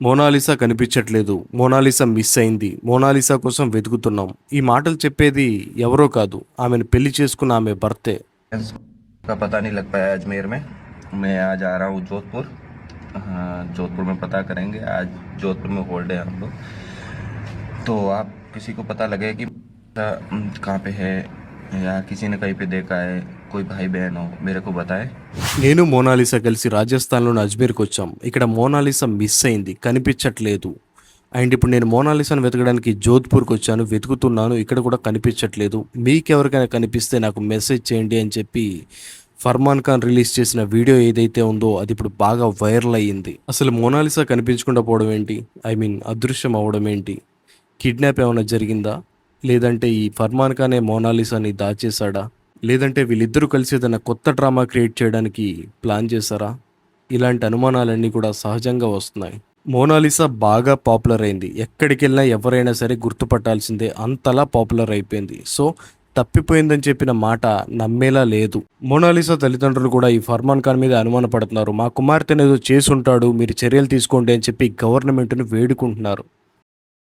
Mona Lisa కనిపించట్లేదు, Mona Lisa miss అయింది, Mona Lisa కోసం వెతుకుతున్నాం. ఈ మాటలు చెప్పేది ఎవరో కాదు, ఆమెను పెళ్లి చేసుకున్న ఆమె భర్తే. का पता नहीं लग पाया अजमेर में। मैं आज आ रहा हूँ जोधपुर। हाँ, जोधपुर में पता करेंगे। आज जोधपुर में होल्ड है हम लोग। तो आप किसी को पता लगे कि कहाँ पे है या किसी ने कहीं पे देखा है, कोई भाई बहन हो, मेरे को बताए। నేను మోనాలిసా కలిసి రాజస్థాన్లోని అజ్మీర్కి వచ్చాం. ఇక్కడ మోనాలిసా మిస్ అయింది, కనిపించట్లేదు. అండ్ ఇప్పుడు నేను మోనాలిసాను వెతకడానికి జోధ్పూర్కి వచ్చాను, వెతుకుతున్నాను, ఇక్కడ కూడా కనిపించట్లేదు. మీకెవరికైనా కనిపిస్తే నాకు మెసేజ్ చేయండి అని చెప్పి ఫర్మాన్ ఖాన్ రిలీజ్ చేసిన వీడియో ఏదైతే ఉందో అది ఇప్పుడు బాగా వైరల్ అయ్యింది. అసలు మోనాలిసా కనిపించకుండా పోవడం ఏంటి, అదృశ్యం అవ్వడం ఏంటి? కిడ్నాప్ ఏమైనా జరిగిందా? లేదంటే ఈ ఫర్మాన్ ఖానే మోనాలిసాని దాచేశాడా? లేదంటే వీళ్ళిద్దరూ కలిసి ఏదైనా కొత్త డ్రామా క్రియేట్ చేయడానికి ప్లాన్ చేశారా? ఇలాంటి అనుమానాలన్నీ కూడా సహజంగా వస్తున్నాయి. మోనాలిసా బాగా పాపులర్ అయింది, ఎక్కడికి వెళ్ళినా ఎవరైనా సరే గుర్తుపట్టాల్సిందే, అంతలా పాపులర్ అయిపోయింది. సో తప్పిపోయిందని చెప్పిన మాట నమ్మేలా లేదు. మోనాలిసా తల్లిదండ్రులు కూడా ఈ ఫర్మాన్ ఖాన్ మీద అనుమానపడుతున్నారు. మా కుమార్తెను ఏదో చేసుంటాడు, మీరు చర్యలు తీసుకోండి అని చెప్పి గవర్నమెంట్ను వేడుకుంటున్నారు.